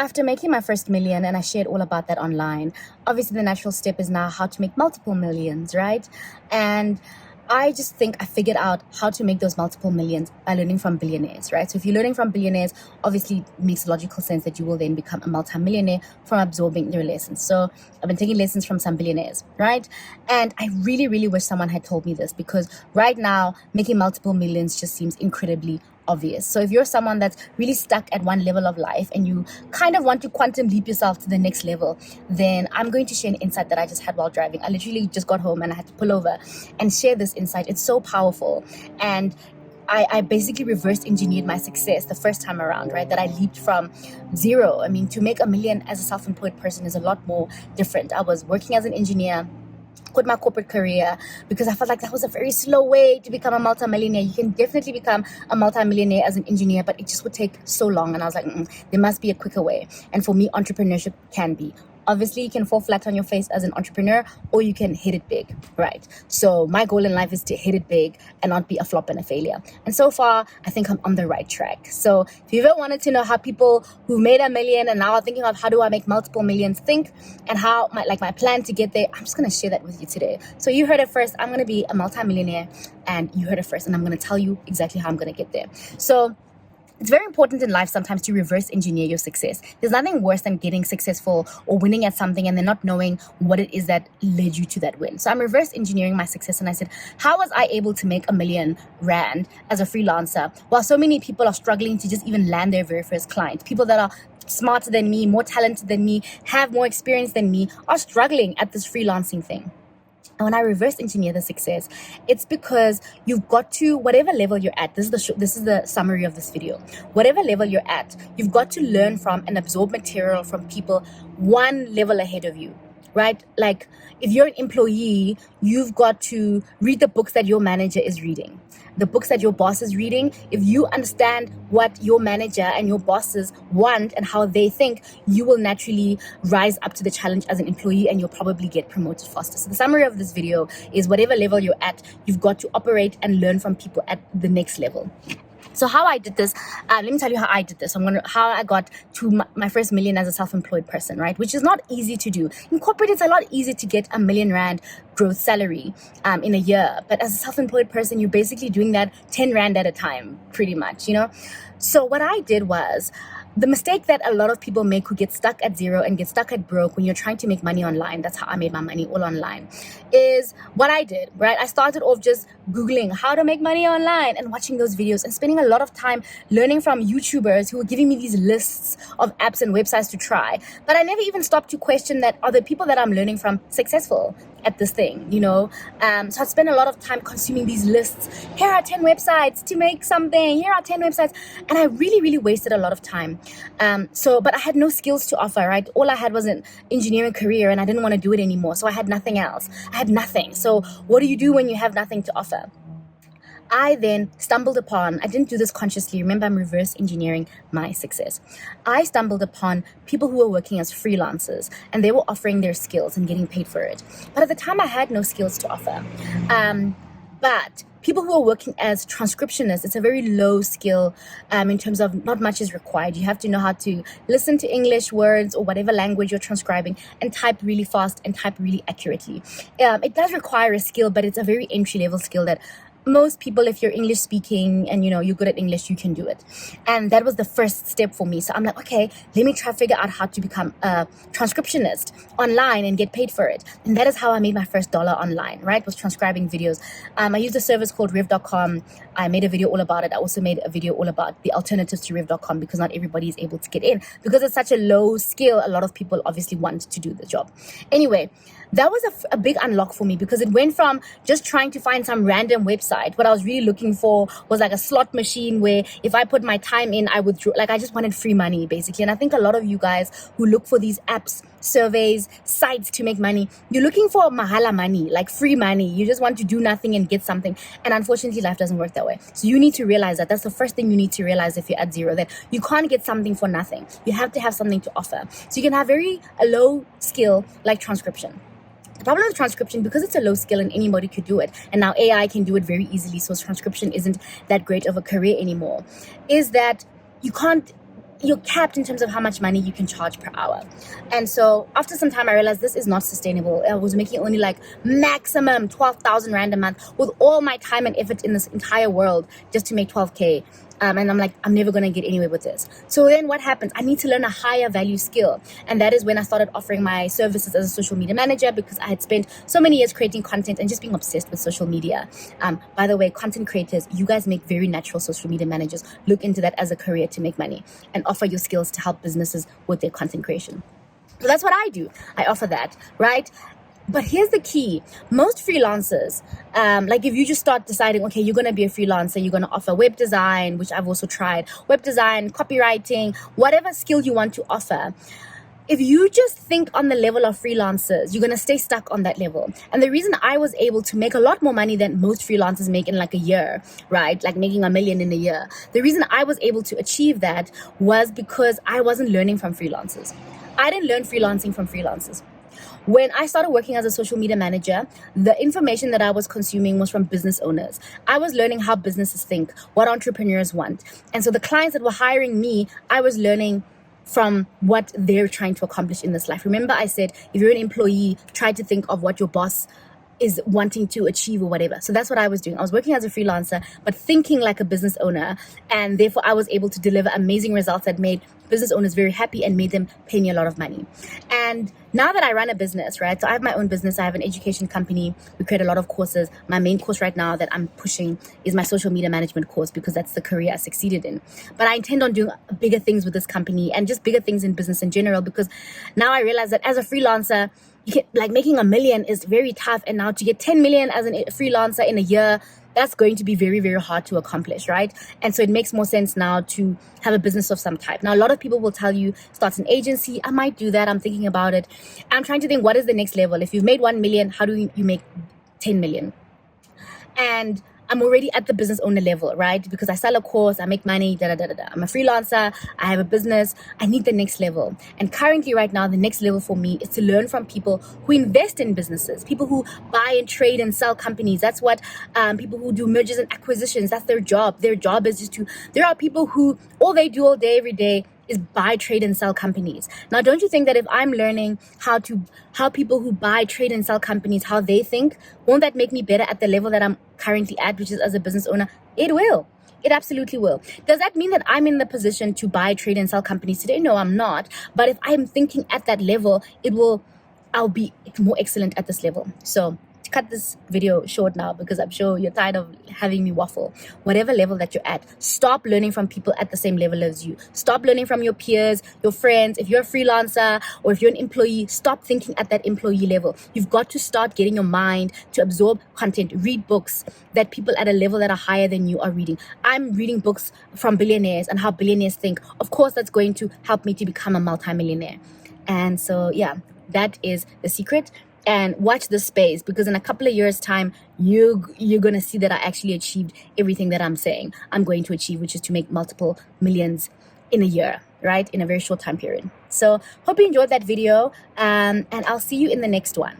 after making my first million, and I shared all about that online, obviously the natural step is now how to make multiple millions, right? And I just think I figured out how to make those multiple millions by learning from billionaires, right? So if you're learning from billionaires, obviously it makes logical sense that you will then become a multi-millionaire from absorbing their lessons. So I've been taking lessons from some billionaires, right? And I really, really wish someone had told me this, because right now making multiple millions just seems incredibly obvious. So if you're someone that's really stuck at one level of life and you kind of want to quantum leap yourself to the next level, then I'm going to share an insight that I just had while driving. I literally just got home and I had to pull over and share this insight. It's so powerful. And I basically reverse engineered my success the first time around, right? That I leaped from zero. I mean, to make a million as a self-employed person is a lot more different. I was working as an engineer, quit my corporate career because I felt like that was a very slow way to become a multimillionaire. You can definitely become a multimillionaire as an engineer, but it just would take so long. And I was like, there must be a quicker way. And for me, entrepreneurship can be. Obviously, you can fall flat on your face as an entrepreneur, or you can hit it big, right? So my goal in life is to hit it big and not be a flop and a failure. And so far, I think I'm on the right track. So if you ever wanted to know how people who made a million and now are thinking of how do I make multiple millions think, and how my plan to get there, I'm just going to share that with you today. So you heard it first. I'm going to be a multimillionaire, and you heard it first, and I'm going to tell you exactly how I'm going to get there. So it's very important in life sometimes to reverse engineer your success. There's nothing worse than getting successful or winning at something and then not knowing what it is that led you to that win. So I'm reverse engineering my success, and I said, how was I able to make R1 million as a freelancer while so many people are struggling to just even land their very first client? People that are smarter than me, more talented than me, have more experience than me, are struggling at this freelancing thing. And when I reverse engineer the success, it's because you've got to, whatever level you're at, this is the summary of this video. Whatever level you're at, you've got to learn from and absorb material from people one level ahead of you, right? Like if you're an employee, you've got to read the books that your manager is reading, the books that your boss is reading. If you understand what your manager and your bosses want and how they think, you will naturally rise up to the challenge as an employee, and you'll probably get promoted faster. So the summary of this video is whatever level you're at, you've got to operate and learn from people at the next level. So how I did this, let me tell you how I did this. How I got to my first million as a self-employed person, right? Which is not easy to do. In corporate, it's a lot easier to get R1 million growth salary in a year. But as a self-employed person, you're basically doing that 10 Rand at a time, pretty much, you know? So what I did was, the mistake that a lot of people make who get stuck at zero and get stuck at broke when you're trying to make money online, that's how I made my money, all online, is what I did, right? I started off just Googling how to make money online and watching those videos and spending a lot of time learning from YouTubers who were giving me these lists of apps and websites to try. But I never even stopped to question that, are the people that I'm learning from successful at this thing, you know? So I spent a lot of time consuming these lists. Here are 10 websites to make something. Here are 10 websites. And I really, really wasted a lot of time. But I had no skills to offer, right? All I had was an engineering career, and I didn't want to do it anymore. So I had nothing else. I had nothing. So what do you do when you have nothing to offer? I then stumbled upon, I didn't do this consciously. Remember, I'm reverse engineering my success. I stumbled upon people who were working as freelancers, and they were offering their skills and getting paid for it. But at the time, I had no skills to offer. But people who are working as transcriptionists, it's a very low skill in terms of not much is required. You have to know how to listen to English words or whatever language you're transcribing and type really fast and type really accurately. It does require a skill, but it's a very entry-level skill that most people, if you're English speaking and you're good at English, you can do it. And that was the first step for me. So I'm like, okay, let me try to figure out how to become a transcriptionist online and get paid for it. And that is how I made my first dollar online, right? Was transcribing videos. I used a service called rev.com. I made a video all about it. I also made a video all about the alternatives to rev.com, because not everybody is able to get in. Because it's such a low skill, a lot of people obviously want to do the job. Anyway, that was a big unlock for me, because it went from just trying to find some random website. What I was really looking for was like a slot machine where if I put my time in, I would, I just wanted free money basically. And I think a lot of you guys who look for these apps, surveys, sites to make money, you're looking for mahala money, like free money. You just want to do nothing and get something. And unfortunately, life doesn't work that way. So you need to realize that. That's the first thing you need to realize if you're at zero, that you can't get something for nothing. You have to have something to offer. So you can have a low skill like transcription. The problem with transcription, because it's a low skill and anybody could do it, and now AI can do it very easily, so transcription isn't that great of a career anymore, is that you can't you're capped in terms of how much money you can charge per hour. And so after some time, I realized this is not sustainable. I was making only like maximum 12,000 Rand a month with all my time and effort in this entire world just to make 12K. And I'm like, I'm never going to get anywhere with this. So then what happens? I need to learn a higher value skill. And that is when I started offering my services as a social media manager, because I had spent so many years creating content and just being obsessed with social media. By the way, content creators, you guys make very natural social media managers. Look into that as a career to make money and offer your skills to help businesses with their content creation. So that's what I do. I offer that, right? But here's the key. Most freelancers, like if you just start deciding, okay, you're going to be a freelancer, you're going to offer web design, which I've also tried, web design, copywriting, whatever skill you want to offer. If you just think on the level of freelancers, you're going to stay stuck on that level. And the reason I was able to make a lot more money than most freelancers make in like a year, right? Like making $1 million in a year. The reason I was able to achieve that was because I wasn't learning from freelancers. I didn't learn freelancing from freelancers. When I started working as a social media manager, the information that I was consuming was from business owners. I was learning how businesses think, what entrepreneurs want. And so the clients that were hiring me, I was learning from what they're trying to accomplish in this life. Remember, I said, if you're an employee, try to think of what your boss is wanting to achieve or whatever. So that's what I was doing. I was working as a freelancer, but thinking like a business owner. And therefore, I was able to deliver amazing results that made business owners very happy and made them pay me a lot of money. And now that I run a business, right? So I have my own business. I have an education company. We create a lot of courses. My main course right now that I'm pushing is my social media management course, because that's the career I succeeded in. But I intend on doing bigger things with this company and just bigger things in business in general, because now I realize that as a freelancer, you get, like, making $1 million is very tough. And now to get 10 million as a freelancer in a year, that's going to be very, very hard to accomplish, right? And so it makes more sense now to have a business of some type. Now, a lot of people will tell you, start an agency. I might do that. I'm thinking about it. I'm trying to think, what is the next level? If you've made 1 million, how do you make 10 million? And I'm already at the business owner level, right? Because I sell a course, I make money, I'm a freelancer, I have a business. I need the next level. And currently right now, the next level for me is to learn from people who invest in businesses, people who buy and trade and sell companies. That's what people who do mergers and acquisitions, that's their job. Their job is just there are people who all they do all day, every day is buy, trade, and sell companies. Now, don't you think that if I'm learning how people who buy, trade, and sell companies, how they think, won't that make me better at the level that I'm currently at, which is as a business owner? It will. It absolutely will. Does that mean that I'm in the position to buy, trade, and sell companies today? No, I'm not. But if I'm thinking at that level, I'll be more excellent at this level. So to cut this video short now, because I'm sure you're tired of having me waffle. Whatever level that you're at, stop learning from people at the same level as you. Stop learning from your peers, your friends. If you're a freelancer or if you're an employee, stop thinking at that employee level. You've got to start getting your mind to absorb content, read books that people at a level that are higher than you are reading. I'm reading books from billionaires and how billionaires think. Of course, that's going to help me to become a multi-millionaire. And so, yeah, that is the secret. And watch this space, because in a couple of years' time, you're going to see that I actually achieved everything that I'm saying I'm going to achieve, which is to make multiple millions in a year, right? In a very short time period. So hope you enjoyed that video, and I'll see you in the next one.